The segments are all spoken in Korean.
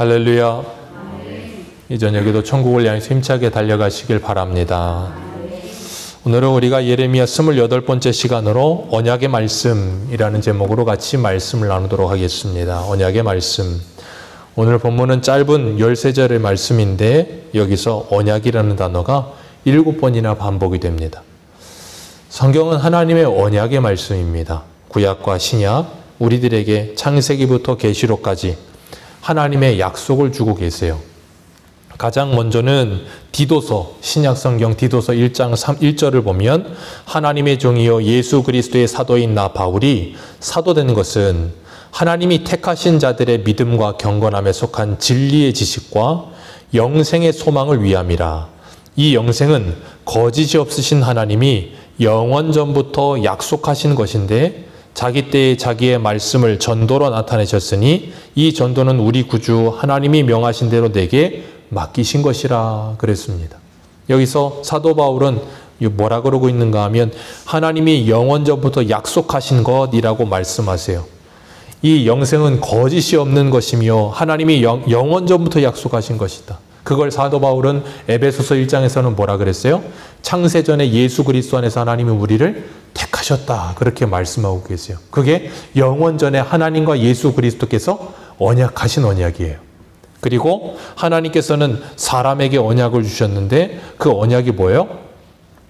할렐루야. 이 저녁에도 천국을 향해 힘차게 달려가시길 바랍니다. 오늘은 우리가 예레미야 28번째 시간으로 언약의 말씀이라는 제목으로 같이 말씀을 나누도록 하겠습니다. 언약의 말씀. 오늘 본문은 짧은 13절의 말씀인데 여기서 언약이라는 단어가 7번이나 반복이 됩니다. 성경은 하나님의 언약의 말씀입니다. 구약과 신약, 우리들에게 창세기부터 계시록까지 하나님의 약속을 주고 계세요. 가장 먼저는 디도서, 신약성경 디도서 1장 1절을 보면 하나님의 종이요 예수 그리스도의 사도인 나 바울이 사도된 것은 하나님이 택하신 자들의 믿음과 경건함에 속한 진리의 지식과 영생의 소망을 위함이라. 이 영생은 거짓이 없으신 하나님이 영원전부터 약속하신 것인데 자기 때에 자기의 말씀을 전도로 나타내셨으니 이 전도는 우리 구주 하나님이 명하신 대로 내게 맡기신 것이라 그랬습니다. 여기서 사도 바울은 뭐라 그러고 있는가 하면 하나님이 영원전부터 약속하신 것이라고 말씀하세요. 이 영생은 거짓이 없는 것이며 하나님이 영원전부터 약속하신 것이다. 그걸 사도 바울은 에베소서 1장에서는 뭐라 그랬어요? 창세전에 예수 그리스도 안에서 하나님이 우리를 택하셨다. 그렇게 말씀하고 계세요. 그게 영원전에 하나님과 예수 그리스도께서 언약하신 언약이에요. 그리고 하나님께서는 사람에게 언약을 주셨는데 그 언약이 뭐예요?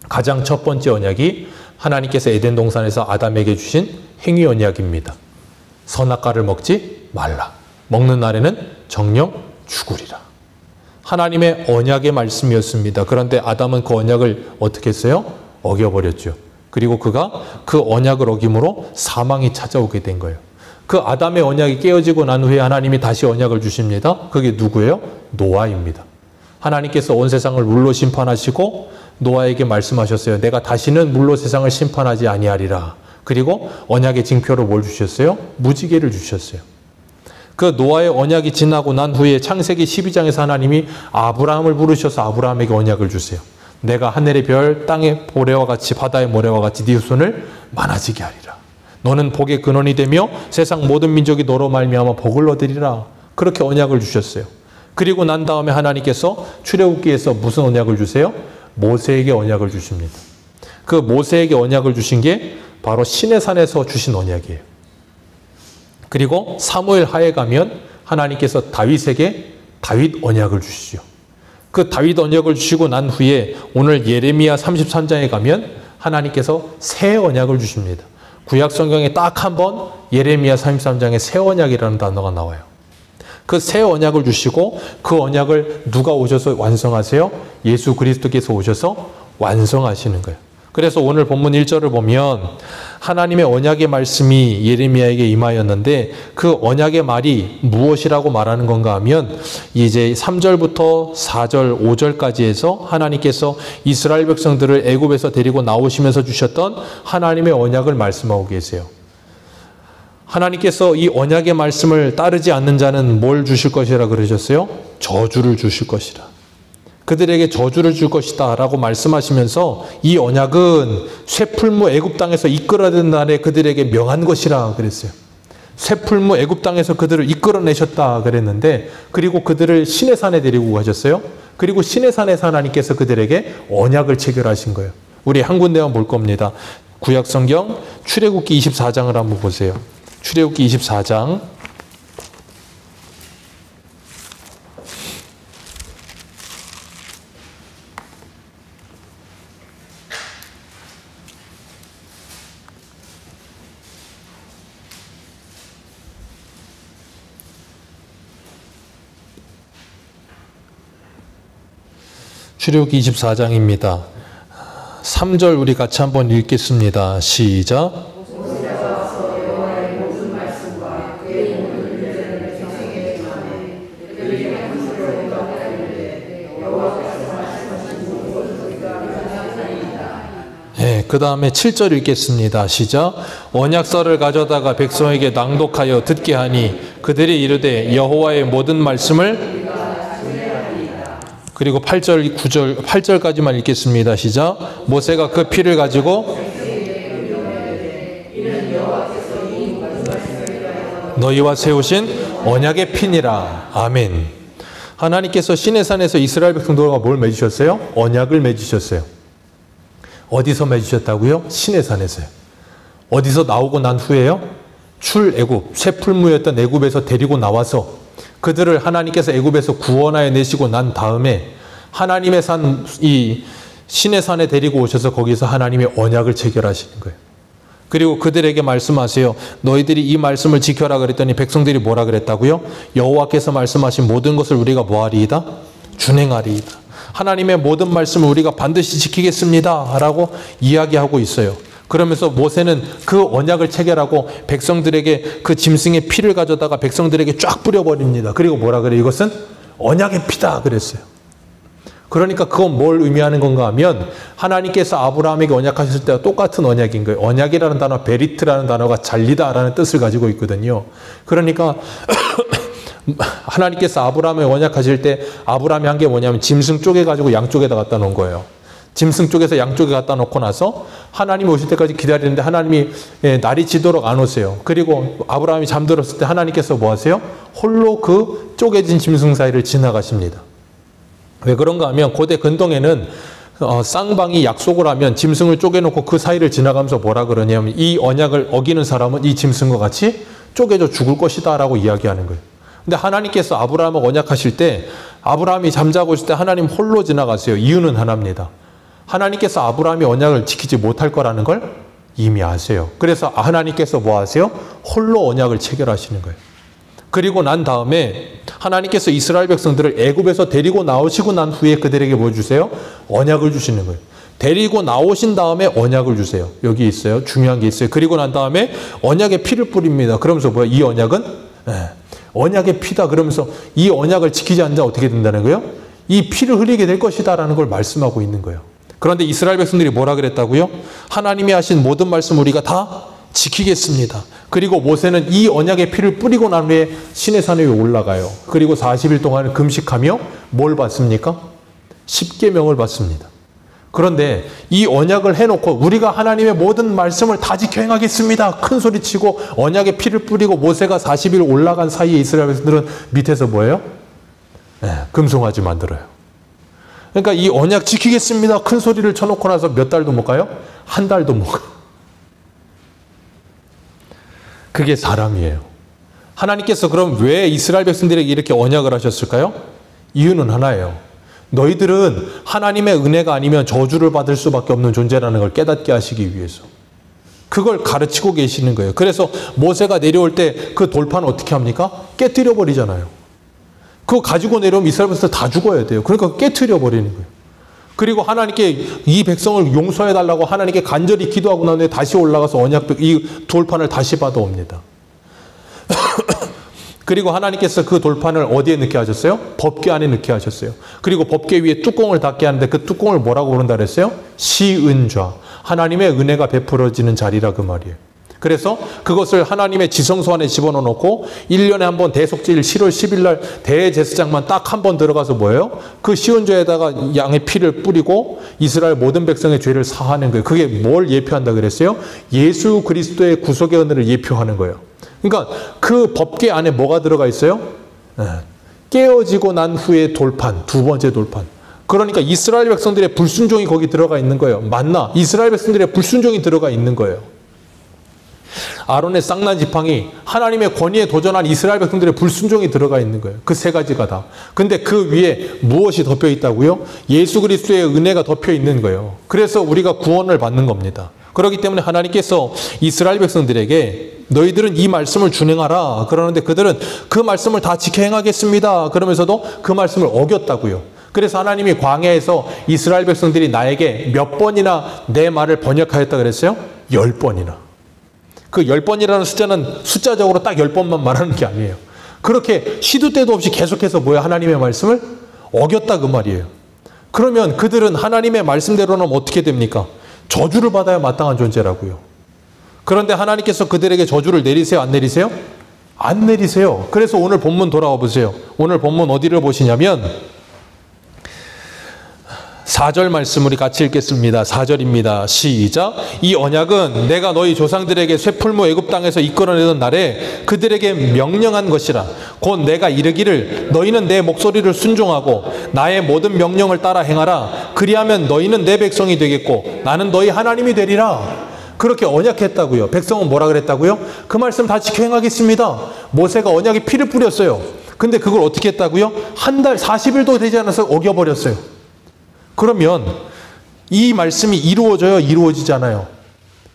가장 첫 번째 언약이 하나님께서 에덴 동산에서 아담에게 주신 행위 언약입니다. 선악과를 먹지 말라. 먹는 날에는 정령 죽으리라. 하나님의 언약의 말씀이었습니다. 그런데 아담은 그 언약을 어떻게 했어요? 어겨버렸죠. 그리고 그가 그 언약을 어김으로 사망이 찾아오게 된 거예요. 그 아담의 언약이 깨어지고 난 후에 하나님이 다시 언약을 주십니다. 그게 누구예요? 노아입니다. 하나님께서 온 세상을 물로 심판하시고 노아에게 말씀하셨어요. 내가 다시는 물로 세상을 심판하지 아니하리라. 그리고 언약의 징표로 뭘 주셨어요? 무지개를 주셨어요. 그 노아의 언약이 지나고 난 후에 창세기 12장에서 하나님이 아브라함을 부르셔서 아브라함에게 언약을 주세요. 내가 하늘의 별, 땅의 모래와 같이 바다의 모래와 같이 네 후손을 많아지게 하리라. 너는 복의 근원이 되며 세상 모든 민족이 너로 말미암아 복을 얻으리라. 그렇게 언약을 주셨어요. 그리고 난 다음에 하나님께서 출애굽기에서 무슨 언약을 주세요? 모세에게 언약을 주십니다. 그 모세에게 언약을 주신 게 바로 시내산에서 주신 언약이에요. 그리고 사무엘 하에 가면 하나님께서 다윗에게 다윗 언약을 주시죠. 그 다윗 언약을 주시고 난 후에 오늘 예레미야 33장에 가면 하나님께서 새 언약을 주십니다. 구약 성경에 딱 한 번 예레미야 33장에 새 언약이라는 단어가 나와요. 그 새 언약을 주시고 그 언약을 누가 오셔서 완성하세요? 예수 그리스도께서 오셔서 완성하시는 거예요. 그래서 오늘 본문 1절을 보면 하나님의 언약의 말씀이 예레미야에게 임하였는데 그 언약의 말이 무엇이라고 말하는 건가 하면 이제 3절부터 4절, 5절까지 해서 하나님께서 이스라엘 백성들을 애굽에서 데리고 나오시면서 주셨던 하나님의 언약을 말씀하고 계세요. 하나님께서 이 언약의 말씀을 따르지 않는 자는 뭘 주실 것이라 그러셨어요? 저주를 주실 것이라. 그들에게 저주를 줄 것이다 라고 말씀하시면서 이 언약은 쇠풀무 애굽 땅에서 이끌어낸 날에 그들에게 명한 것이라 그랬어요. 쇠풀무 애굽 땅에서 그들을 이끌어내셨다 그랬는데 그리고 그들을 시내산에 데리고 가셨어요. 그리고 시내산에서 하나님께서 그들에게 언약을 체결하신 거예요. 우리 한 군데만 볼 겁니다. 구약성경 출애굽기 24장을 한번 보세요. 출애굽기 24장 출애굽기 24장입니다. 3절 우리 같이 한번 읽겠습니다. 시작. 네, 그 다음에 7절 읽겠습니다. 시작. 언약서를 가져다가 백성에게 낭독하여 듣게 하니 그들이 이르되 여호와의 모든 말씀을 그리고 8절, 9절, 8절까지만 읽겠습니다. 시작. 모세가 그 피를 가지고 너희와 세우신 언약의 피니라. 아멘. 하나님께서 시내산에서 이스라엘 백성들과 뭘 맺으셨어요? 언약을 맺으셨어요. 어디서 맺으셨다고요? 시내산에서요. 어디서 나오고 난 후에요? 출애굽, 쇠풀무였던 애굽에서 데리고 나와서 그들을 하나님께서 애굽에서 구원하여 내시고 난 다음에 하나님의 산, 이 시내산에 데리고 오셔서 거기서 하나님의 언약을 체결하시는 거예요. 그리고 그들에게 말씀하세요. 너희들이 이 말씀을 지켜라 그랬더니 백성들이 뭐라 그랬다고요? 여호와께서 말씀하신 모든 것을 우리가 뭐하리이다? 준행하리이다. 하나님의 모든 말씀을 우리가 반드시 지키겠습니다 라고 이야기하고 있어요. 그러면서 모세는 그 언약을 체결하고 백성들에게 그 짐승의 피를 가져다가 백성들에게 쫙 뿌려버립니다. 그리고 뭐라 그래요? 이것은 언약의 피다 그랬어요. 그러니까 그건 뭘 의미하는 건가 하면 하나님께서 아브라함에게 언약하셨을 때와 똑같은 언약인 거예요. 언약이라는 단어, 베리트라는 단어가 잘리다라는 뜻을 가지고 있거든요. 그러니까 하나님께서 아브라함에 언약하실 때 아브라함이 한 게 뭐냐면 짐승 쪼개가지고 양쪽에다 갖다 놓은 거예요. 짐승 쪽에서 양쪽에 갖다 놓고 나서 하나님이 오실 때까지 기다리는데 하나님이 날이 지도록 안 오세요. 그리고 아브라함이 잠들었을 때 하나님께서 뭐 하세요? 홀로 그 쪼개진 짐승 사이를 지나가십니다. 왜 그런가 하면 고대 근동에는 쌍방이 약속을 하면 짐승을 쪼개놓고 그 사이를 지나가면서 뭐라 그러냐면 이 언약을 어기는 사람은 이 짐승과 같이 쪼개져 죽을 것이다 라고 이야기하는 거예요. 근데 하나님께서 아브라함을 언약하실 때 아브라함이 잠자고 있을 때 하나님 홀로 지나가세요. 이유는 하나입니다. 하나님께서 아브라함이 언약을 지키지 못할 거라는 걸 이미 아세요. 그래서 하나님께서 뭐 하세요? 홀로 언약을 체결하시는 거예요. 그리고 난 다음에 하나님께서 이스라엘 백성들을 애굽에서 데리고 나오시고 난 후에 그들에게 뭐 주세요? 언약을 주시는 거예요. 데리고 나오신 다음에 언약을 주세요. 여기 있어요. 중요한 게 있어요. 그리고 난 다음에 언약의 피를 뿌립니다. 그러면서 뭐야? 이 언약은 언약의 피다. 그러면서 이 언약을 지키지 않자 어떻게 된다는 거예요? 이 피를 흘리게 될 것이다 라는 걸 말씀하고 있는 거예요. 그런데 이스라엘 백성들이 뭐라 그랬다고요? 하나님이 하신 모든 말씀 우리가 다 지키겠습니다. 그리고 모세는 이 언약의 피를 뿌리고 난 후에 시내산에 올라가요. 그리고 40일 동안 금식하며 뭘 받습니까? 십계명을 받습니다. 그런데 이 언약을 해놓고 우리가 하나님의 모든 말씀을 다 지켜 행하겠습니다. 큰 소리치고 언약의 피를 뿌리고 모세가 40일 올라간 사이에 이스라엘 백성들은 밑에서 뭐예요? 금송아지 만들어요. 그러니까 이 언약 지키겠습니다. 큰 소리를 쳐놓고 나서 몇 달도 못 가요? 한 달도 못 가요. 그게 사람이에요. 하나님께서 그럼 왜 이스라엘 백성들에게 이렇게 언약을 하셨을까요? 이유는 하나예요. 너희들은 하나님의 은혜가 아니면 저주를 받을 수밖에 없는 존재라는 걸 깨닫게 하시기 위해서. 그걸 가르치고 계시는 거예요. 그래서 모세가 내려올 때 그 돌판 어떻게 합니까? 깨뜨려 버리잖아요. 그거 가지고 내려오면 이스라엘 백성들 다 죽어야 돼요. 그러니까 깨뜨려 버리는 거예요. 그리고 하나님께 이 백성을 용서해달라고 하나님께 간절히 기도하고 난 후에 다시 올라가서 이 돌판을 다시 받아옵니다. 그리고 하나님께서 그 돌판을 어디에 넣게 하셨어요? 법궤 안에 넣게 하셨어요. 그리고 법궤 위에 뚜껑을 닫게 하는데 그 뚜껑을 뭐라고 부른다 그랬어요? 시은좌. 하나님의 은혜가 베풀어지는 자리라 그 말이에요. 그래서 그것을 하나님의 지성소 안에 집어넣고 1년에 한 번 대속제일 7월 10일 날 대제사장만 딱 한 번 들어가서 뭐예요? 그 시온좌에다가 양의 피를 뿌리고 이스라엘 모든 백성의 죄를 사하는 거예요. 그게 뭘 예표한다 그랬어요? 예수 그리스도의 구속의 은혜를 예표하는 거예요. 그러니까 그 법궤 안에 뭐가 들어가 있어요? 깨어지고 난 후에 돌판, 두 번째 돌판. 그러니까 이스라엘 백성들의 불순종이 거기 들어가 있는 거예요. 맞나? 이스라엘 백성들의 불순종이 들어가 있는 거예요. 아론의 쌍난 지팡이, 하나님의 권위에 도전한 이스라엘 백성들의 불순종이 들어가 있는 거예요. 그 세 가지가 다. 근데 그 위에 무엇이 덮여 있다고요? 예수 그리스도의 은혜가 덮여 있는 거예요. 그래서 우리가 구원을 받는 겁니다. 그렇기 때문에 하나님께서 이스라엘 백성들에게 너희들은 이 말씀을 준행하라 그러는데 그들은 그 말씀을 다 지켜 행하겠습니다. 그러면서도 그 말씀을 어겼다고요. 그래서 하나님이 광야에서 이스라엘 백성들이 나에게 몇 번이나 내 말을 번역하였다 그랬어요? 10번이나. 그 10번이라는 숫자는 숫자적으로 딱 10번만 말하는 게 아니에요. 그렇게 시도 때도 없이 계속해서 뭐야? 하나님의 말씀을 어겼다 그 말이에요. 그러면 그들은 하나님의 말씀대로는 어떻게 됩니까? 저주를 받아야 마땅한 존재라고요. 그런데 하나님께서 그들에게 저주를 내리세요? 안 내리세요? 안 내리세요. 그래서 오늘 본문 돌아와 보세요. 오늘 본문 어디를 보시냐면 4절 말씀 우리 같이 읽겠습니다. 4절입니다. 시작. 이 언약은 내가 너희 조상들에게 쇠풀무 애굽 땅에서 이끌어내던 날에 그들에게 명령한 것이라. 곧 내가 이르기를 너희는 내 목소리를 순종하고 나의 모든 명령을 따라 행하라. 그리하면 너희는 내 백성이 되겠고 나는 너희 하나님이 되리라. 그렇게 언약했다고요. 백성은 뭐라 그랬다고요? 그 말씀 다 지켜 행하겠습니다. 모세가 언약에 피를 뿌렸어요. 근데 그걸 어떻게 했다고요? 한 달 40일도 되지 않아서 어겨버렸어요. 그러면 이 말씀이 이루어져요? 이루어지잖아요.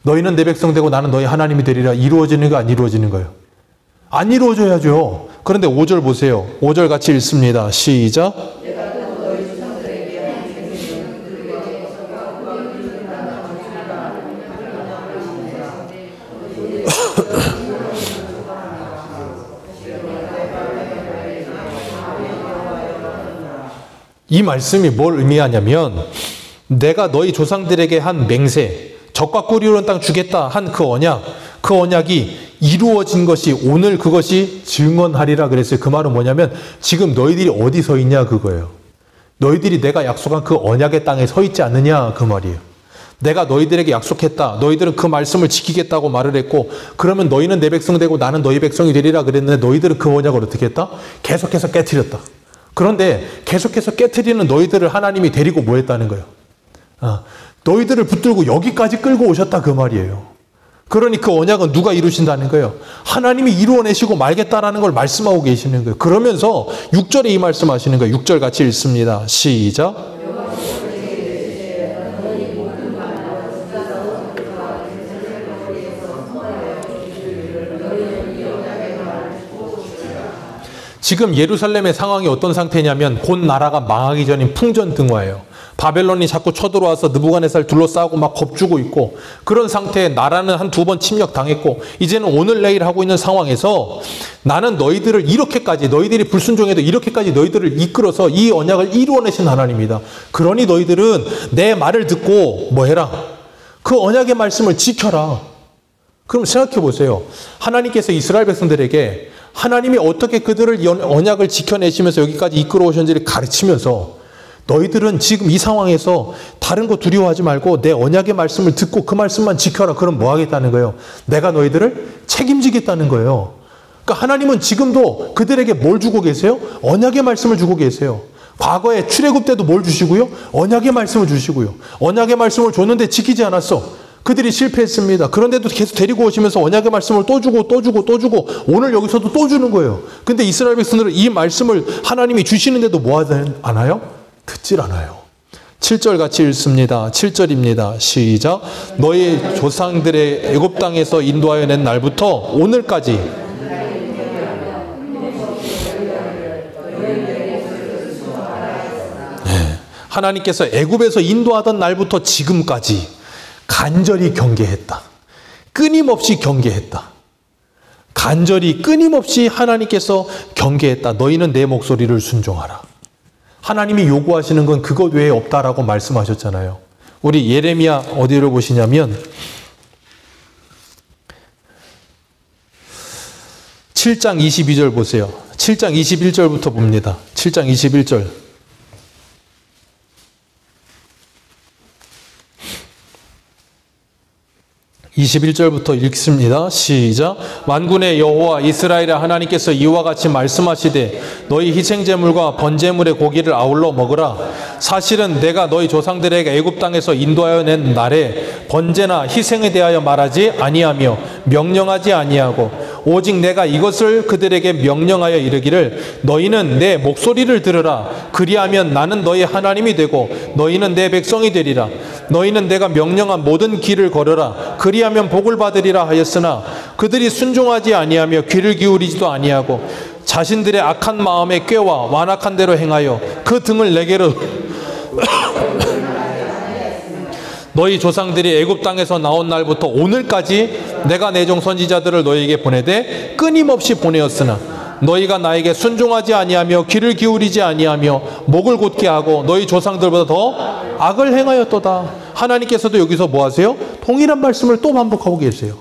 너희는 내 백성 되고 나는 너희 하나님이 되리라. 이루어지는 거 안 이루어지는 거예요? 안 이루어져야죠. 그런데 5절 보세요. 5절 같이 읽습니다. 시작. 이 말씀이 뭘 의미하냐면 내가 너희 조상들에게 한 맹세, 적과 꿀이 흐르는 땅 주겠다 한 그 언약이 이루어진 것이 오늘 그것이 증언하리라 그랬어요. 그 말은 뭐냐면 지금 너희들이 어디 서 있냐 그거예요. 너희들이 내가 약속한 그 언약의 땅에 서 있지 않느냐 그 말이에요. 내가 너희들에게 약속했다. 너희들은 그 말씀을 지키겠다고 말을 했고 그러면 너희는 내 백성 되고 나는 너희 백성이 되리라 그랬는데 너희들은 그 언약을 어떻게 했다? 계속해서 깨트렸다. 그런데 계속해서 깨트리는 너희들을 하나님이 데리고 뭐 했다는 거예요? 너희들을 붙들고 여기까지 끌고 오셨다 그 말이에요. 그러니 그 언약은 누가 이루신다는 거예요? 하나님이 이루어내시고 말겠다라는 걸 말씀하고 계시는 거예요. 그러면서 6절에 이 말씀하시는 거예요. 6절 같이 읽습니다. 시작. 지금 예루살렘의 상황이 어떤 상태냐면 곧 나라가 망하기 전인 풍전등화예요. 바벨론이 자꾸 쳐들어와서 느부갓네살 둘러싸고 막 겁주고 있고 그런 상태에 나라는 한 2번 침략당했고 이제는 오늘 내일 하고 있는 상황에서 나는 너희들을 이렇게까지 너희들이 불순종해도 이렇게까지 너희들을 이끌어서 이 언약을 이루어내신 하나님이다. 그러니 너희들은 내 말을 듣고 뭐 해라? 그 언약의 말씀을 지켜라. 그럼 생각해 보세요. 하나님께서 이스라엘 백성들에게 하나님이 어떻게 그들을 언약을 지켜내시면서 여기까지 이끌어 오셨는지를 가르치면서 너희들은 지금 이 상황에서 다른 거 두려워하지 말고 내 언약의 말씀을 듣고 그 말씀만 지켜라. 그럼 뭐 하겠다는 거예요? 내가 너희들을 책임지겠다는 거예요. 그러니까 하나님은 지금도 그들에게 뭘 주고 계세요? 언약의 말씀을 주고 계세요. 과거에 출애굽 때도 뭘 주시고요? 언약의 말씀을 주시고요. 언약의 말씀을 줬는데 지키지 않았어. 그들이 실패했습니다. 그런데도 계속 데리고 오시면서 언약의 말씀을 또 주고 오늘 여기서도 또 주는 거예요. 근데 이스라엘 백성들은 이 말씀을 하나님이 주시는데도 뭐 하지 않아요? 듣질 않아요. 7절 같이 읽습니다. 7절입니다. 시작. 너희 조상들의 애굽 땅에서 인도하여 낸 날부터 오늘까지 하나님께서 애굽에서 인도하던 날부터 지금까지 간절히 경계했다. 끊임없이 경계했다. 간절히 끊임없이 하나님께서 경계했다. 너희는 내 목소리를 순종하라. 하나님이 요구하시는 건 그것 외에 없다라고 말씀하셨잖아요. 우리 예레미야 어디를 보시냐면 7장 22절 보세요. 7장 21절부터 봅니다. 7장 21절. 21절부터 읽습니다. 시작. 만군의 여호와 이스라엘의 하나님께서 이와 같이 말씀하시되 너희 희생제물과 번제물의 고기를 아울러 먹으라. 사실은 내가 너희 조상들에게 애굽 땅에서 인도하여 낸 날에 번제나 희생에 대하여 말하지 아니하며 명령하지 아니하고 오직 내가 이것을 그들에게 명령하여 이르기를 너희는 내 목소리를 들으라. 그리하면 나는 너희 하나님이 되고 너희는 내 백성이 되리라. 너희는 내가 명령한 모든 길을 걸으라. 그리하면 복을 받으리라 하였으나 그들이 순종하지 아니하며 귀를 기울이지도 아니하고 자신들의 악한 마음에 꾀와 완악한 대로 행하여 그 등을 내게로 너희 조상들이 애굽 땅에서 나온 날부터 오늘까지 내가 내 종 선지자들을 너희에게 보내되 끊임없이 보내었으나 너희가 나에게 순종하지 아니하며 귀를 기울이지 아니하며 목을 곧게 하고 너희 조상들보다 더 악을 행하였도다. 하나님께서도 여기서 뭐 하세요? 동일한 말씀을 또 반복하고 계세요.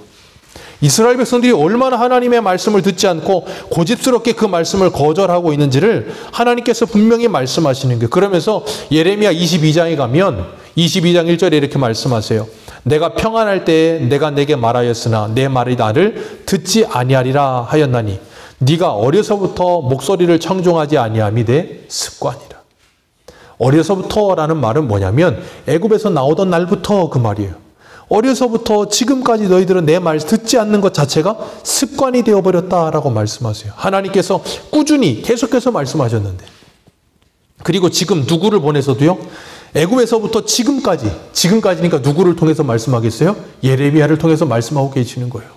이스라엘 백성들이 얼마나 하나님의 말씀을 듣지 않고 고집스럽게 그 말씀을 거절하고 있는지를 하나님께서 분명히 말씀하시는 거예요. 그러면서 예레미야 22장에 가면 22장 1절에 이렇게 말씀하세요. 내가 평안할 때에 내가 내게 말하였으나 내 말이 나를 듣지 아니하리라 하였나니 네가 어려서부터 목소리를 청종하지 아니함이 내 습관이라. 어려서부터라는 말은 뭐냐면 애굽에서 나오던 날부터 그 말이에요. 어려서부터 지금까지 너희들은 내 말 듣지 않는 것 자체가 습관이 되어버렸다라고 말씀하세요. 하나님께서 꾸준히 계속해서 말씀하셨는데, 그리고 지금 누구를 보내서도요, 애굽에서부터 지금까지니까 누구를 통해서 말씀하겠어요? 예레미야를 통해서 말씀하고 계시는 거예요.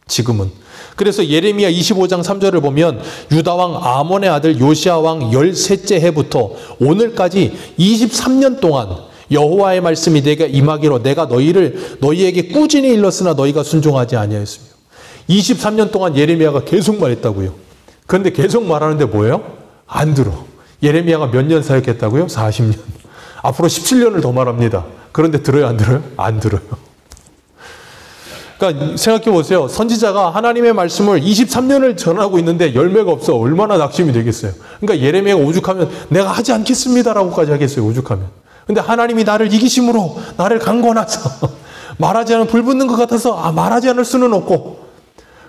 지금은. 그래서 예레미야 25장 3절을 보면 유다왕 아몬의 아들 요시아왕 13째 해부터 오늘까지 23년 동안 여호와의 말씀이 내게 임하기로 내가 너희에게 꾸준히 일렀으나 너희가 순종하지 아니하였으며. 23년 동안 예레미야가 계속 말했다고요. 그런데 계속 말하는데 뭐예요? 안 들어. 예레미야가 몇 년 사역했다고요? 40년. 앞으로 17년을 더 말합니다. 그런데 들어요, 안 들어요? 안 들어요. 그러니까 생각해 보세요. 선지자가 하나님의 말씀을 23년을 전하고 있는데 열매가 없어. 얼마나 낙심이 되겠어요. 그러니까 예레미야가 오죽하면 내가 하지 않겠습니다라고까지 하겠어요. 오죽하면. 근데 하나님이 나를 이기심으로 나를 강권하셔. 말하지 않으면 불 붙는 것 같아서 말하지 않을 수는 없고,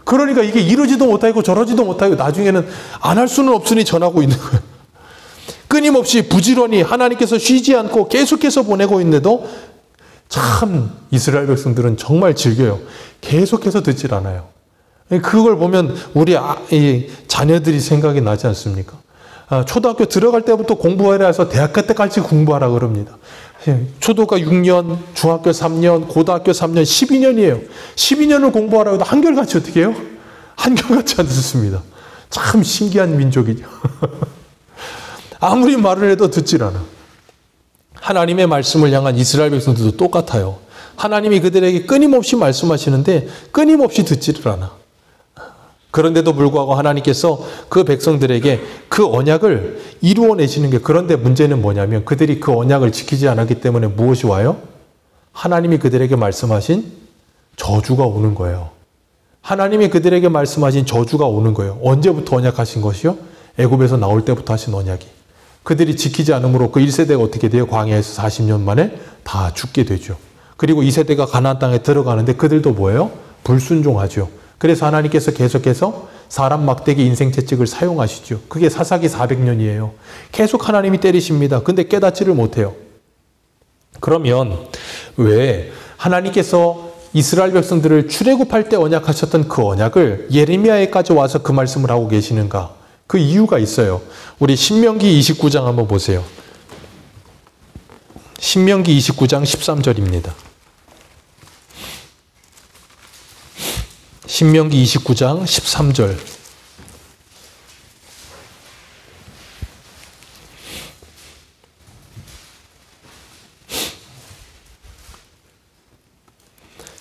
그러니까 이게 이러지도 못하고 저러지도 못하고 나중에는 안 할 수는 없으니 전하고 있는 거예요. 끊임없이 부지런히 하나님께서 쉬지 않고 계속해서 보내고 있는데도 참 이스라엘 백성들은 정말 즐겨요. 계속해서 듣질 않아요. 그걸 보면 우리 자녀들이 생각이 나지 않습니까? 초등학교 들어갈 때부터 공부하라 해서 대학교 때까지 공부하라 그럽니다. 초등학교 6년, 중학교 3년, 고등학교 3년, 12년이에요. 12년을 공부하라고 해도 한결같이 어떻게 해요? 한결같이 안 듣습니다. 참 신기한 민족이죠. 아무리 말을 해도 듣질 않아. 하나님의 말씀을 향한 이스라엘 백성들도 똑같아요. 하나님이 그들에게 끊임없이 말씀하시는데 끊임없이 듣지를 않아. 그런데도 불구하고 하나님께서 그 백성들에게 그 언약을 이루어내시는 게, 그런데 문제는 뭐냐면 그들이 그 언약을 지키지 않았기 때문에 무엇이 와요? 하나님이 그들에게 말씀하신 저주가 오는 거예요. 하나님이 그들에게 말씀하신 저주가 오는 거예요. 언제부터 언약하신 것이요? 애굽에서 나올 때부터 하신 언약이. 그들이 지키지 않으므로 그 1세대가 어떻게 돼요? 광야에서 40년 만에 다 죽게 되죠. 그리고 2세대가 가나안 땅에 들어가는데 그들도 뭐예요? 불순종하죠. 그래서 하나님께서 계속해서 사람 막대기 인생 채찍을 사용하시죠. 그게 사사기 400년이에요. 계속 하나님이 때리십니다. 근데 깨닫지를 못해요. 그러면 왜 하나님께서 이스라엘 백성들을 출애굽할 때 언약하셨던 그 언약을 예레미야에까지 와서 그 말씀을 하고 계시는가? 그 이유가 있어요. 우리 신명기 29장 한번 보세요. 신명기 29장 13절입니다. 신명기 29장 13절.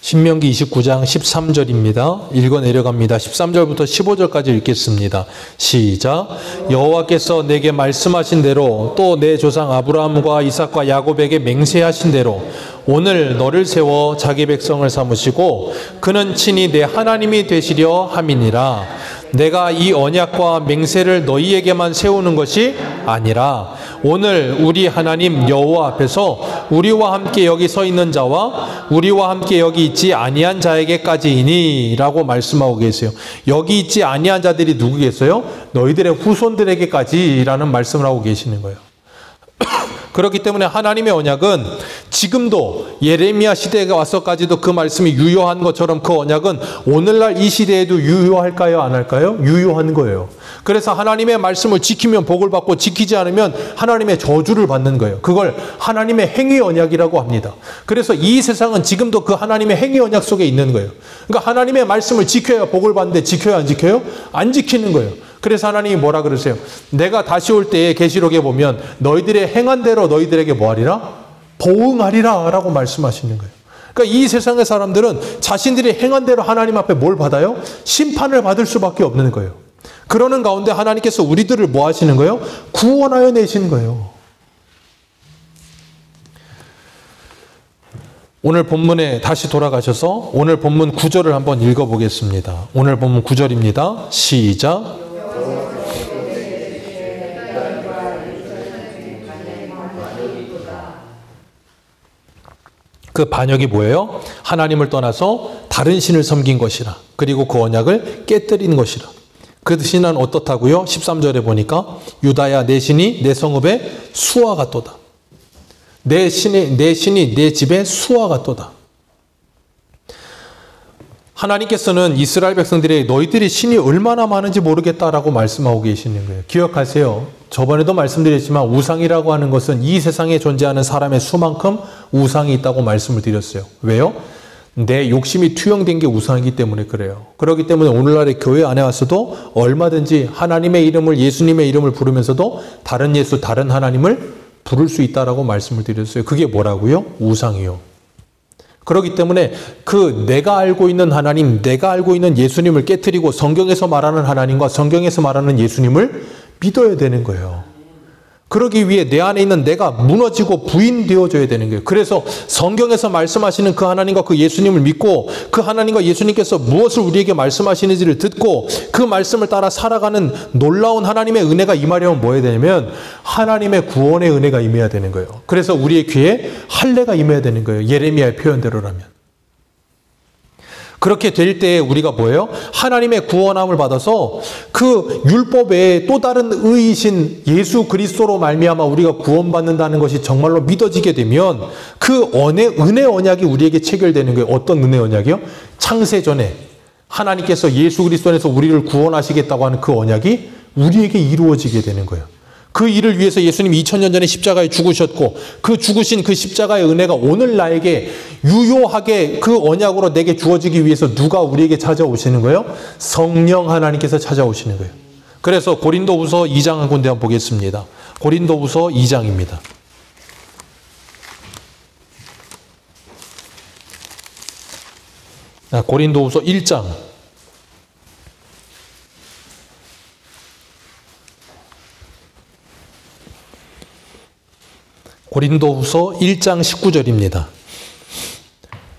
신명기 29장 13절입니다. 읽어 내려갑니다. 13절부터 15절까지 읽겠습니다. 시작. 여호와께서 내게 말씀하신 대로 또 내 조상 아브라함과 이삭과 야곱에게 맹세하신 대로 오늘 너를 세워 자기 백성을 삼으시고 그는 친히 내 하나님이 되시려 함이니라. 내가 이 언약과 맹세를 너희에게만 세우는 것이 아니라 오늘 우리 하나님 여호와 앞에서 우리와 함께 여기 서 있는 자와 우리와 함께 여기 있지 아니한 자에게까지이니 라고 말씀하고 계세요. 여기 있지 아니한 자들이 누구겠어요? 너희들의 후손들에게까지 라는 말씀을 하고 계시는 거예요. 그렇기 때문에 하나님의 언약은 지금도 예레미야 시대가 와서까지도 그 말씀이 유효한 것처럼 그 언약은 오늘날 이 시대에도 유효할까요? 안 할까요? 유효한 거예요. 그래서 하나님의 말씀을 지키면 복을 받고 지키지 않으면 하나님의 저주를 받는 거예요. 그걸 하나님의 행위 언약이라고 합니다. 그래서 이 세상은 지금도 그 하나님의 행위 언약 속에 있는 거예요. 그러니까 하나님의 말씀을 지켜야 복을 받는데 지켜야 안 지켜요? 안 지키는 거예요. 그래서 하나님이 뭐라 그러세요? 내가 다시 올 때에 계시록에 보면 너희들의 행한 대로 너희들에게 뭐하리라? 보응하리라 라고 말씀하시는 거예요. 그러니까 이 세상의 사람들은 자신들이 행한 대로 하나님 앞에 뭘 받아요? 심판을 받을 수밖에 없는 거예요. 그러는 가운데 하나님께서 우리들을 뭐 하시는 거예요? 구원하여 내시는 거예요. 오늘 본문에 다시 돌아가셔서 오늘 본문 9절을 한번 읽어보겠습니다. 오늘 본문 9절입니다. 시작. 그 반역이 뭐예요? 하나님을 떠나서 다른 신을 섬긴 것이라. 그리고 그 언약을 깨뜨린 것이라. 그 신은 어떻다고요? 13절에 보니까 유다야 내 신이 내 성읍에 수와 같도다. 내 신이 내 집에 수와 같도다. 하나님께서는 이스라엘 백성들에게 너희들이 신이 얼마나 많은지 모르겠다라고 말씀하고 계시는 거예요. 기억하세요. 저번에도 말씀드렸지만 우상이라고 하는 것은 이 세상에 존재하는 사람의 수만큼 우상이 있다고 말씀을 드렸어요. 왜요? 내 욕심이 투영된 게 우상이기 때문에 그래요. 그렇기 때문에 오늘날의 교회 안에 와서도 얼마든지 하나님의 이름을, 예수님의 이름을 부르면서도 다른 예수, 다른 하나님을 부를 수 있다라고 말씀을 드렸어요. 그게 뭐라고요? 우상이요. 그렇기 때문에 그 내가 알고 있는 하나님, 내가 알고 있는 예수님을 깨트리고 성경에서 말하는 하나님과 성경에서 말하는 예수님을 믿어야 되는 거예요. 그러기 위해 내 안에 있는 내가 무너지고 부인되어져야 되는 거예요. 그래서 성경에서 말씀하시는 그 하나님과 그 예수님을 믿고 그 하나님과 예수님께서 무엇을 우리에게 말씀하시는지를 듣고 그 말씀을 따라 살아가는 놀라운 하나님의 은혜가 임하려면 뭐 해야 되냐면 하나님의 구원의 은혜가 임해야 되는 거예요. 그래서 우리의 귀에 할례가 임해야 되는 거예요. 예레미야의 표현대로라면. 그렇게 될 때 우리가 뭐예요? 하나님의 구원함을 받아서 그 율법의 또 다른 의이신 예수 그리스도로 말미암아 우리가 구원받는다는 것이 정말로 믿어지게 되면 그 은혜 언약이 우리에게 체결되는 거예요. 어떤 은혜 언약이요? 창세전에 하나님께서 예수 그리스도 안에서 우리를 구원하시겠다고 하는 그 언약이 우리에게 이루어지게 되는 거예요. 그 일을 위해서 예수님이 2000년 전에 십자가에 죽으셨고 그 죽으신 그 십자가의 은혜가 오늘 나에게 유효하게 그 언약으로 내게 주어지기 위해서 누가 우리에게 찾아오시는 거예요? 성령 하나님께서 찾아오시는 거예요. 그래서 고린도후서 2장 한 군데 한번 보겠습니다. 고린도후서 2장입니다. 고린도후서 1장. 고린도후서 1장 19절입니다.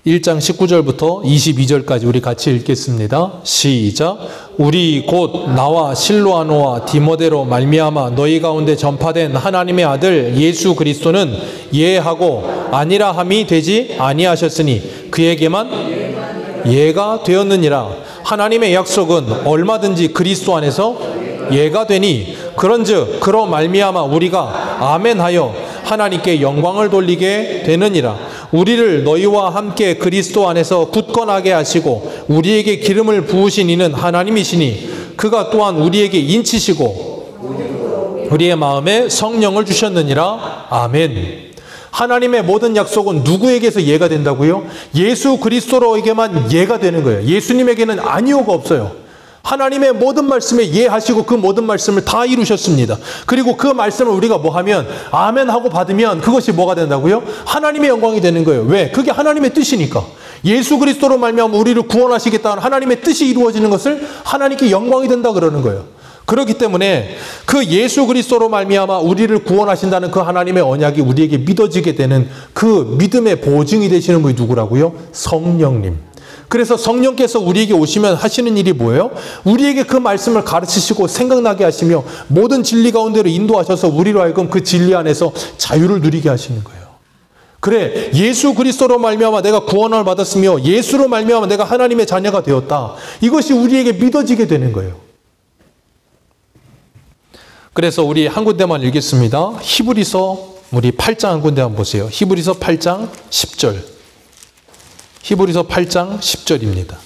1장 19절부터 22절까지 우리 같이 읽겠습니다. 시작. 우리 곧 나와 실로아노와 디모데로 말미암아 너희 가운데 전파된 하나님의 아들 예수 그리스도는 예하고 아니라 함이 되지 아니하셨으니 그에게만 예가 되었느니라. 하나님의 약속은 얼마든지 그리스도 안에서 예가 되니 그런즉 그로 말미암아 우리가 아멘하여 하나님께 영광을 돌리게 되느니라. 우리를 너희와 함께 그리스도 안에서 굳건하게 하시고 우리에게 기름을 부으신 이는 하나님이시니 그가 또한 우리에게 인치시고 우리의 마음에 성령을 주셨느니라. 아멘. 하나님의 모든 약속은 누구에게서 예가 된다고요? 예수 그리스도로에게만 예가 되는 거예요. 예수님에게는 아니오가 없어요. 하나님의 모든 말씀에 예하시고 그 모든 말씀을 다 이루셨습니다. 그리고 그 말씀을 우리가 뭐 하면 아멘 하고 받으면 그것이 뭐가 된다고요? 하나님의 영광이 되는 거예요. 왜? 그게 하나님의 뜻이니까. 예수 그리스도로 말미암아 우리를 구원하시겠다는 하나님의 뜻이 이루어지는 것을 하나님께 영광이 된다 그러는 거예요. 그렇기 때문에 그 예수 그리스도로 말미암아 우리를 구원하신다는 그 하나님의 언약이 우리에게 믿어지게 되는 그 믿음의 보증이 되시는 분이 누구라고요? 성령님. 그래서 성령께서 우리에게 오시면 하시는 일이 뭐예요? 우리에게 그 말씀을 가르치시고 생각나게 하시며 모든 진리 가운데로 인도하셔서 우리로 하여금 그 진리 안에서 자유를 누리게 하시는 거예요. 그래, 예수 그리스도로 말미암아 내가 구원을 받았으며 예수로 말미암아 내가 하나님의 자녀가 되었다. 이것이 우리에게 믿어지게 되는 거예요. 그래서 우리 한 군데만 읽겠습니다. 히브리서 우리 8장 한 군데 한번 보세요. 히브리서 8장 10절. 히브리서 8장 10절입니다.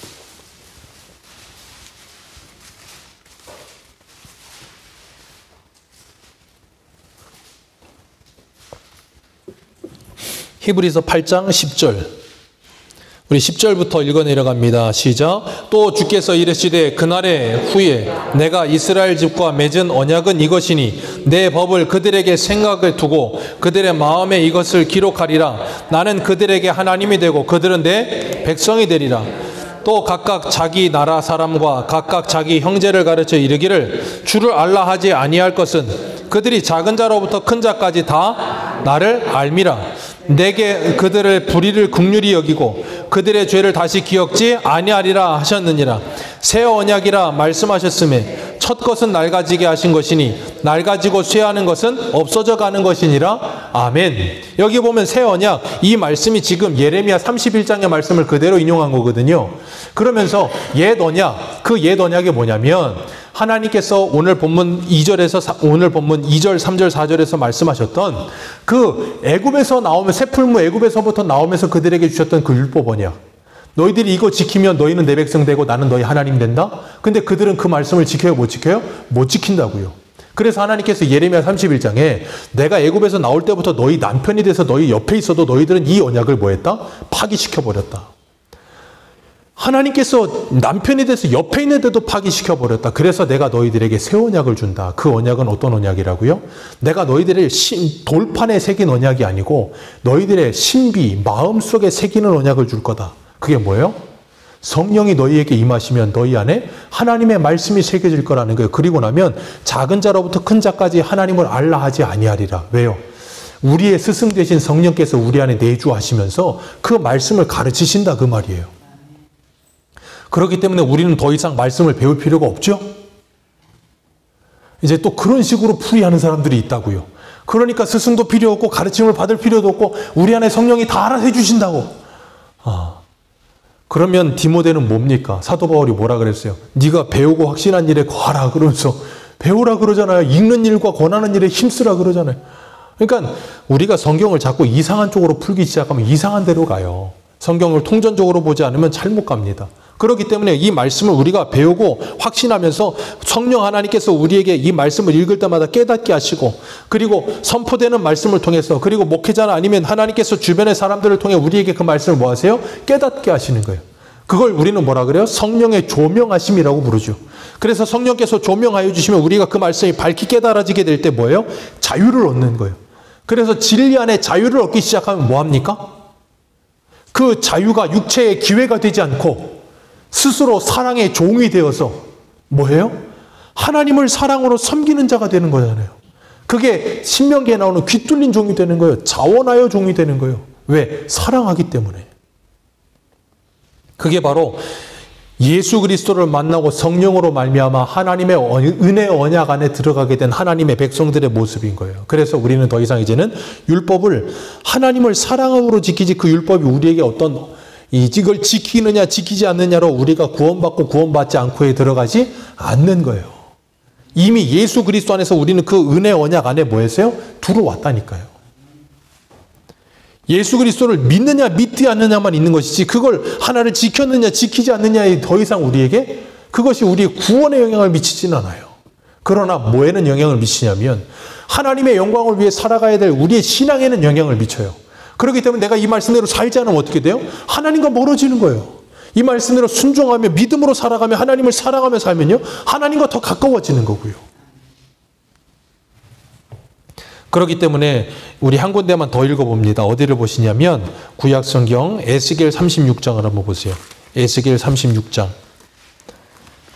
히브리서 8장 10절. 우리 10절부터 읽어 내려갑니다. 시작. 또 주께서 이르시되 그날의 후에 내가 이스라엘 집과 맺은 언약은 이것이니 내 법을 그들에게 생각을 두고 그들의 마음에 이것을 기록하리라. 나는 그들에게 하나님이 되고 그들은 내 백성이 되리라. 또 각각 자기 나라 사람과 각각 자기 형제를 가르쳐 이르기를 주를 알라 하지 아니할 것은 그들이 작은 자로부터 큰 자까지 다 나를 알미라. 내게 그들의 불의를 긍휼히 여기고 그들의 죄를 다시 기억지 아니하리라 하셨느니라. 새 언약이라 말씀하셨음에 첫 것은 낡아지게 하신 것이니 낡아지고 쇠하는 것은 없어져 가는 것이니라. 아멘. 여기 보면 새 언약, 이 말씀이 지금 예레미야 31장의 말씀을 그대로 인용한 거거든요. 그러면서 옛 언약, 그 옛 언약이 뭐냐면 하나님께서 오늘 본문 2절에서 오늘 본문 2절, 3절, 4절에서 말씀하셨던 그 애굽에서 나오면 새풀무 애굽에서부터 나오면서 그들에게 주셨던 그 율법 언약. 너희들이 이거 지키면 너희는 내 백성 되고 나는 너희 하나님 된다? 근데 그들은 그 말씀을 지켜요? 못 지켜요? 못 지킨다고요. 그래서 하나님께서 예레미야 31장에 내가 애굽에서 나올 때부터 너희 남편이 돼서 너희 옆에 있어도 너희들은 이 언약을 뭐 했다? 파기시켜버렸다. 하나님께서 남편이 돼서 옆에 있는데도 파기시켜버렸다. 그래서 내가 너희들에게 새 언약을 준다. 그 언약은 어떤 언약이라고요? 내가 너희들의 돌판에 새긴 언약이 아니고 너희들의 신비, 마음속에 새기는 언약을 줄 거다. 그게 뭐예요? 성령이 너희에게 임하시면 너희 안에 하나님의 말씀이 새겨질 거라는 거예요. 그리고 나면 작은 자로부터 큰 자까지 하나님을 알라 하지 아니하리라. 왜요? 우리의 스승 되신 성령께서 우리 안에 내주하시면서 그 말씀을 가르치신다 그 말이에요. 그렇기 때문에 우리는 더 이상 말씀을 배울 필요가 없죠? 이제 또 그런 식으로 풀이하는 사람들이 있다고요. 그러니까 스승도 필요 없고 가르침을 받을 필요도 없고 우리 안에 성령이 다 알아서 해주신다고. 그러면 디모데는 뭡니까? 사도 바울이 뭐라 그랬어요? 네가 배우고 확신한 일에 거하라 그러면서 배우라 그러잖아요. 읽는 일과 권하는 일에 힘쓰라 그러잖아요. 그러니까 우리가 성경을 자꾸 이상한 쪽으로 풀기 시작하면 이상한 데로 가요. 성경을 통전적으로 보지 않으면 잘못 갑니다. 그렇기 때문에 이 말씀을 우리가 배우고 확신하면서 성령 하나님께서 우리에게 이 말씀을 읽을 때마다 깨닫게 하시고 그리고 선포되는 말씀을 통해서 그리고 목회자나 아니면 하나님께서 주변의 사람들을 통해 우리에게 그 말씀을 뭐 하세요? 깨닫게 하시는 거예요. 그걸 우리는 뭐라 그래요? 성령의 조명하심이라고 부르죠. 그래서 성령께서 조명하여 주시면 우리가 그 말씀이 밝히 깨달아지게 될 때 뭐예요? 자유를 얻는 거예요. 그래서 진리 안에 자유를 얻기 시작하면 뭐합니까? 그 자유가 육체의 기회가 되지 않고 스스로 사랑의 종이 되어서 뭐예요? 하나님을 사랑으로 섬기는 자가 되는 거잖아요. 그게 신명기에 나오는 귀 뚫린 종이 되는 거예요. 자원하여 종이 되는 거예요. 왜? 사랑하기 때문에. 그게 바로 예수 그리스도를 만나고 성령으로 말미암아 하나님의 은혜 언약 안에 들어가게 된 하나님의 백성들의 모습인 거예요. 그래서 우리는 더 이상 이제는 율법을 하나님을 사랑으로 지키지 그 율법이 우리에게 어떤 이걸 지키느냐 지키지 않느냐로 우리가 구원받고 구원받지 않고에 들어가지 않는 거예요. 이미 예수 그리스도 안에서 우리는 그 은혜 언약 안에 뭐 했어요? 들어왔다니까요. 예수 그리스도를 믿느냐 믿지 않느냐만 있는 것이지 그걸 하나를 지켰느냐 지키지 않느냐에 더 이상 우리에게 그것이 우리의 구원에 영향을 미치진 않아요. 그러나 뭐에는 영향을 미치냐면 하나님의 영광을 위해 살아가야 될 우리의 신앙에는 영향을 미쳐요. 그렇기 때문에 내가 이 말씀대로 살지 않으면 어떻게 돼요? 하나님과 멀어지는 거예요. 이 말씀대로 순종하며 믿음으로 살아가며 하나님을 사랑하며 살면요. 하나님과 더 가까워지는 거고요. 그렇기 때문에 우리 한 군데만 더 읽어봅니다. 어디를 보시냐면 구약성경 에스겔 36장을 한번 보세요. 에스겔 36장.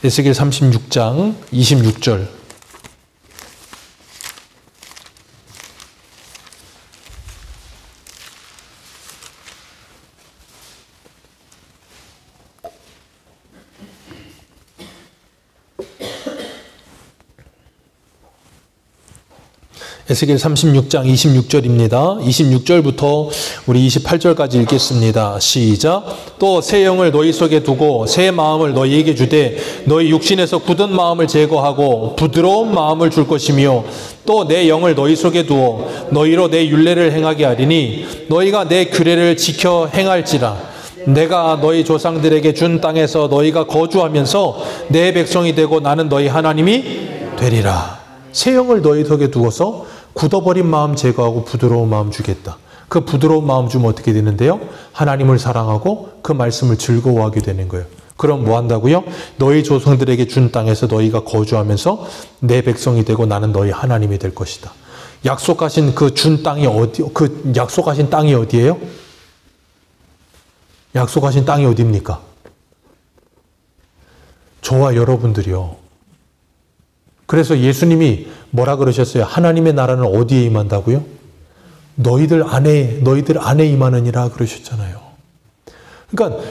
에스겔 36장 26절. 에스겔 36장 26절입니다. 26절부터 우리 28절까지 읽겠습니다. 시작. 또 새 영을 너희 속에 두고 새 마음을 너희에게 주되 너희 육신에서 굳은 마음을 제거하고 부드러운 마음을 줄 것이며 또 내 영을 너희 속에 두어 너희로 내 율례를 행하게 하리니 너희가 내 규례를 지켜 행할지라. 내가 너희 조상들에게 준 땅에서 너희가 거주하면서 내 백성이 되고 나는 너희 하나님이 되리라. 새 영을 너희 속에 두어서 굳어버린 마음 제거하고 부드러운 마음 주겠다. 그 부드러운 마음 주면 어떻게 되는데요? 하나님을 사랑하고 그 말씀을 즐거워하게 되는 거예요. 그럼 뭐 한다고요? 너희 조상들에게 준 땅에서 너희가 거주하면서 내 백성이 되고 나는 너희 하나님이 될 것이다. 약속하신 그 준 땅이 약속하신 땅이 어디예요? 약속하신 땅이 어디입니까? 저와 여러분들이요. 그래서 예수님이 뭐라 그러셨어요? 하나님의 나라는 어디에 임한다고요? 너희들 안에 임하느니라 그러셨잖아요. 그러니까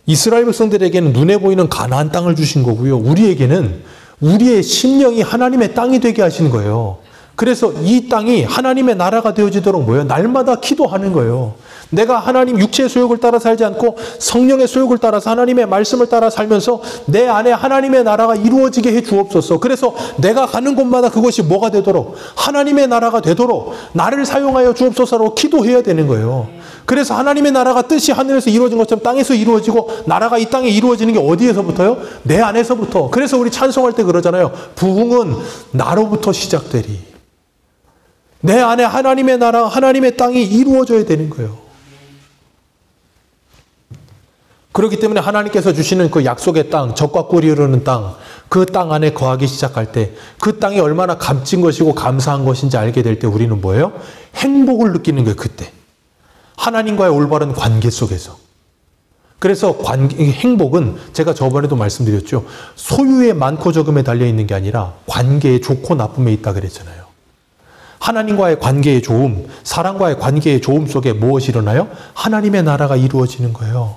이스라엘 백성들에게는 눈에 보이는 가나안 땅을 주신 거고요. 우리에게는 우리의 심령이 하나님의 땅이 되게 하시는 거예요. 그래서 이 땅이 하나님의 나라가 되어지도록 뭐예요? 날마다 기도하는 거예요. 내가 하나님 육체의 소욕을 따라 살지 않고 성령의 소욕을 따라서 하나님의 말씀을 따라 살면서 내 안에 하나님의 나라가 이루어지게 해 주옵소서. 그래서 내가 가는 곳마다 그것이 뭐가 되도록, 하나님의 나라가 되도록 나를 사용하여 주옵소서로 기도해야 되는 거예요. 그래서 하나님의 나라가 뜻이 하늘에서 이루어진 것처럼 땅에서 이루어지고 나라가 이 땅에 이루어지는 게 어디에서부터요? 내 안에서부터. 그래서 우리 찬송할 때 그러잖아요. 부흥은 나로부터 시작되리. 내 안에 하나님의 나라, 하나님의 땅이 이루어져야 되는 거예요. 그렇기 때문에 하나님께서 주시는 그 약속의 땅, 젖과 꿀이 흐르는 땅, 그 땅 안에 거하기 시작할 때 그 땅이 얼마나 값진 것이고 감사한 것인지 알게 될 때 우리는 뭐예요? 행복을 느끼는 거예요. 그때. 하나님과의 올바른 관계 속에서. 그래서 행복은 제가 저번에도 말씀드렸죠. 소유의 많고 적음에 달려있는 게 아니라 관계의 좋고 나쁨에 있다 그랬잖아요. 하나님과의 관계의 좋음, 사람과의 관계의 좋음 속에 무엇이 일어나요? 하나님의 나라가 이루어지는 거예요.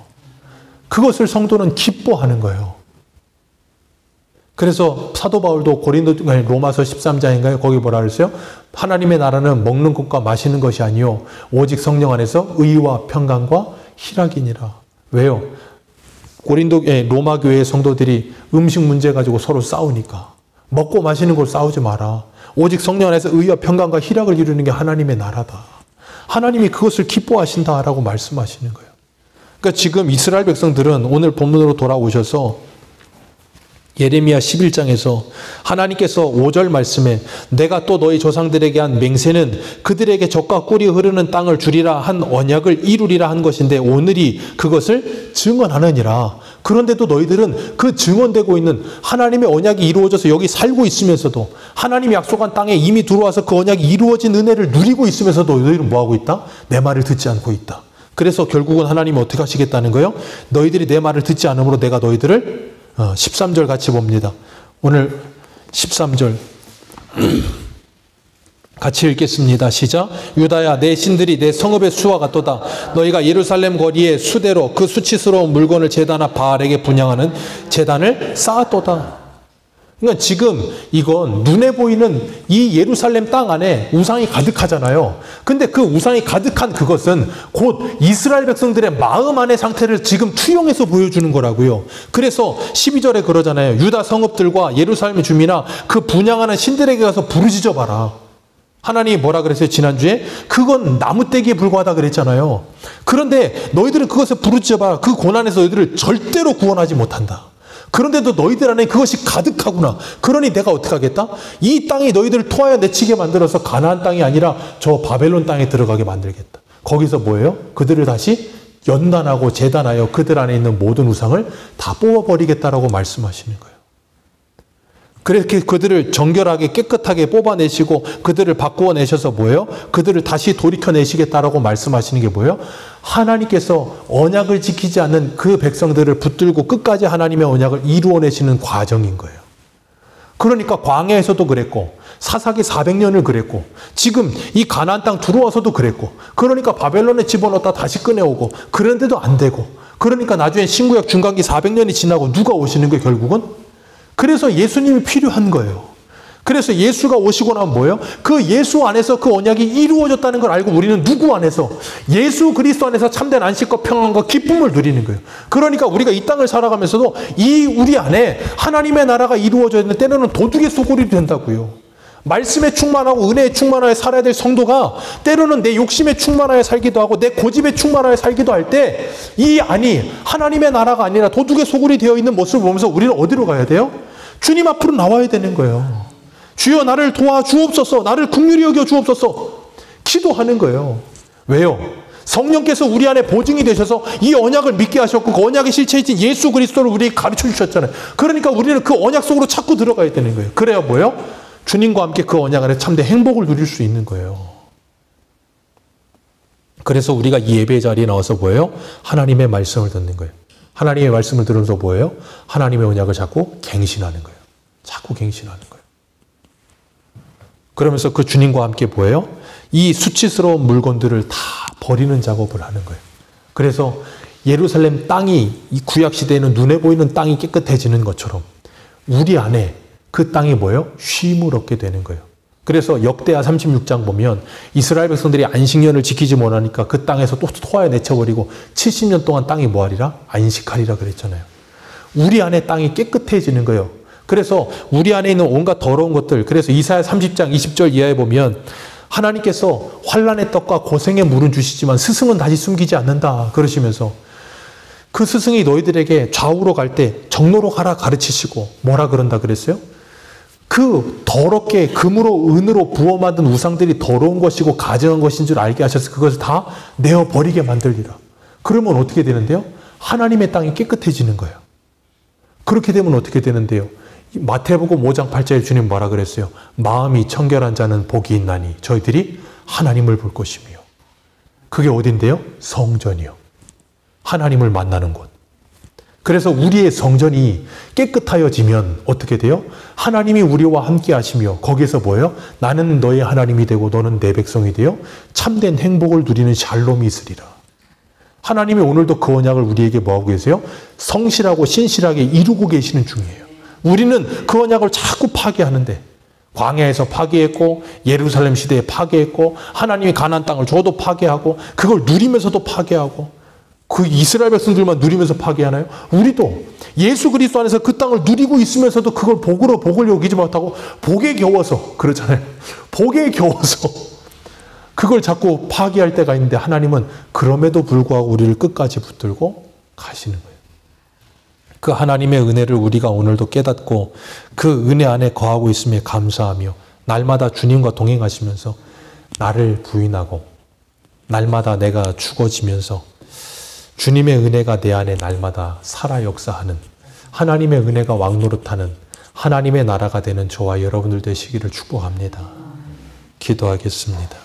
그것을 성도는 기뻐하는 거예요. 그래서 사도 바울도 로마서 13장인가요? 거기 뭐라 그랬어요? 하나님의 나라는 먹는 것과 마시는 것이 아니요 오직 성령 안에서 의와 평강과 희락이니라. 왜요? 로마 교회의 성도들이 음식 문제 가지고 서로 싸우니까 먹고 마시는 걸 싸우지 마라. 오직 성령 안에서 의와 평강과 희락을 이루는 게 하나님의 나라다. 하나님이 그것을 기뻐하신다라고 말씀하시는 거예요. 그러니까 지금 이스라엘 백성들은 오늘 본문으로 돌아오셔서 예레미야 11장에서 하나님께서 5절 말씀에 내가 또 너희 조상들에게 한 맹세는 그들에게 젖과 꿀이 흐르는 땅을 주리라 한 언약을 이루리라 한 것인데 오늘이 그것을 증언하느니라. 그런데도 너희들은 그 증언되고 있는 하나님의 언약이 이루어져서 여기 살고 있으면서도 하나님이 약속한 땅에 이미 들어와서 그 언약이 이루어진 은혜를 누리고 있으면서도 너희들은 뭐하고 있다? 내 말을 듣지 않고 있다. 그래서 결국은 하나님이 어떻게 하시겠다는 거예요? 너희들이 내 말을 듣지 않으므로 내가 너희들을 13절 같이 봅니다. 오늘 13절 같이 읽겠습니다. 시작. 유다야 내 신들이 내 성읍의 수와 같도다. 너희가 예루살렘 거리에 수대로 그 수치스러운 물건을 제단 앞 바알에게 분향하는 제단을 쌓았도다. 그러니까 지금 이건 눈에 보이는 이 예루살렘 땅 안에 우상이 가득하잖아요. 근데 그 우상이 가득한 그것은 곧 이스라엘 백성들의 마음 안의 상태를 지금 투영해서 보여주는 거라고요. 그래서 12절에 그러잖아요. 유다 성읍들과 예루살렘 주민아 그 분향하는 신들에게 가서 부르짖어 봐라. 하나님이 뭐라 그랬어요? 지난주에 그건 나무떼기에 불과하다 그랬잖아요. 그런데 너희들은 그것을 부르짖어 봐라. 그 고난에서 너희들을 절대로 구원하지 못한다. 그런데도 너희들 안에 그것이 가득하구나. 그러니 내가 어떻게 하겠다? 이 땅이 너희들을 토하여 내치게 만들어서 가나안 땅이 아니라 저 바벨론 땅에 들어가게 만들겠다. 거기서 뭐예요? 그들을 다시 연단하고 재단하여 그들 안에 있는 모든 우상을 다 뽑아버리겠다라고 말씀하시는 거예요. 그렇게 그들을 정결하게 깨끗하게 뽑아내시고 그들을 바꾸어내셔서 뭐예요? 그들을 다시 돌이켜내시겠다라고 말씀하시는 게 뭐예요? 하나님께서 언약을 지키지 않는 그 백성들을 붙들고 끝까지 하나님의 언약을 이루어내시는 과정인 거예요. 그러니까 광야에서도 그랬고 사사기 400년을 그랬고 지금 이 가나안 땅 들어와서도 그랬고 그러니까 바벨론에 집어넣었다 다시 꺼내오고 그런데도 안 되고 그러니까 나중에 신구약 중간기 400년이 지나고 누가 오시는 거예요 결국은? 그래서 예수님이 필요한 거예요. 그래서 예수가 오시고 나면 뭐예요? 그 예수 안에서 그 언약이 이루어졌다는 걸 알고 우리는 누구 안에서? 예수 그리스도 안에서 참된 안식과 평안과 기쁨을 누리는 거예요. 그러니까 우리가 이 땅을 살아가면서도 이 우리 안에 하나님의 나라가 이루어져야 되는 때로는 도둑의 소굴이 된다고요. 말씀에 충만하고 은혜에 충만하여 살아야 될 성도가 때로는 내 욕심에 충만하여 살기도 하고 내 고집에 충만하여 살기도 할 때 이 안이 하나님의 나라가 아니라 도둑의 소굴이 되어 있는 모습을 보면서 우리는 어디로 가야 돼요? 주님 앞으로 나와야 되는 거예요. 주여 나를 도와주옵소서. 나를 긍휼히 여겨 주옵소서. 기도하는 거예요. 왜요? 성령께서 우리 안에 보증이 되셔서 이 언약을 믿게 하셨고 그 언약의 실체이신 예수 그리스도를 우리에게 가르쳐 주셨잖아요. 그러니까 우리는 그 언약 속으로 자꾸 들어가야 되는 거예요. 그래야 뭐예요? 주님과 함께 그 언약 안에 참된 행복을 누릴 수 있는 거예요. 그래서 우리가 이 예배 자리에 나와서 뭐예요? 하나님의 말씀을 듣는 거예요. 하나님의 말씀을 들으면서 뭐예요? 하나님의 언약을 자꾸 갱신하는 거예요. 자꾸 갱신하는 거예요. 그러면서 그 주님과 함께 뭐예요? 이 수치스러운 물건들을 다 버리는 작업을 하는 거예요. 그래서 예루살렘 땅이 이 구약 시대에는 눈에 보이는 땅이 깨끗해지는 것처럼 우리 안에 그 땅이 뭐예요? 쉼을 얻게 되는 거예요. 그래서 역대하 36장 보면 이스라엘 백성들이 안식년을 지키지 못하니까 그 땅에서 또 토하여 내쳐버리고 70년 동안 땅이 뭐하리라? 안식하리라 그랬잖아요. 우리 안에 땅이 깨끗해지는 거예요. 그래서 우리 안에 있는 온갖 더러운 것들, 그래서 이사야 30장 20절 이하에 보면 하나님께서 환난의 떡과 고생의 물은 주시지만 스승은 다시 숨기지 않는다 그러시면서 그 스승이 너희들에게 좌우로 갈 때 정로로 가라 가르치시고 뭐라 그런다 그랬어요? 그 더럽게 금으로 은으로 부어 만든 우상들이 더러운 것이고 가증한 것인 줄 알게 하셔서 그것을 다 내어버리게 만들리라. 그러면 어떻게 되는데요? 하나님의 땅이 깨끗해지는 거예요. 그렇게 되면 어떻게 되는데요? 마태복음 5장 8절에 주님 뭐라 그랬어요? 마음이 청결한 자는 복이 있나니 저희들이 하나님을 볼 것이며. 그게 어딘데요? 성전이요. 하나님을 만나는 곳. 그래서 우리의 성전이 깨끗하여지면 어떻게 돼요? 하나님이 우리와 함께 하시며 거기에서 뭐예요? 나는 너의 하나님이 되고 너는 내 백성이 되어 참된 행복을 누리는 샬롬이 있으리라. 하나님이 오늘도 그 언약을 우리에게 뭐하고 계세요? 성실하고 신실하게 이루고 계시는 중이에요. 우리는 그 언약을 자꾸 파괴하는데 광야에서 파괴했고 예루살렘 시대에 파괴했고 하나님이 가나안 땅을 줘도 파괴하고 그걸 누리면서도 파괴하고 그 이스라엘 백성들만 누리면서 파괴하나요? 우리도 예수 그리스도 안에서 그 땅을 누리고 있으면서도 그걸 복으로 복을 여기지 못하고 복에 겨워서 그러잖아요. 복에 겨워서 그걸 자꾸 파괴할 때가 있는데 하나님은 그럼에도 불구하고 우리를 끝까지 붙들고 가시는 거예요. 그 하나님의 은혜를 우리가 오늘도 깨닫고 그 은혜 안에 거하고 있음에 감사하며 날마다 주님과 동행하시면서 나를 부인하고 날마다 내가 죽어지면서 주님의 은혜가 내 안에 날마다 살아 역사하는 하나님의 은혜가 왕노릇하는 하나님의 나라가 되는 저와 여러분들 되시기를 축복합니다. 기도하겠습니다.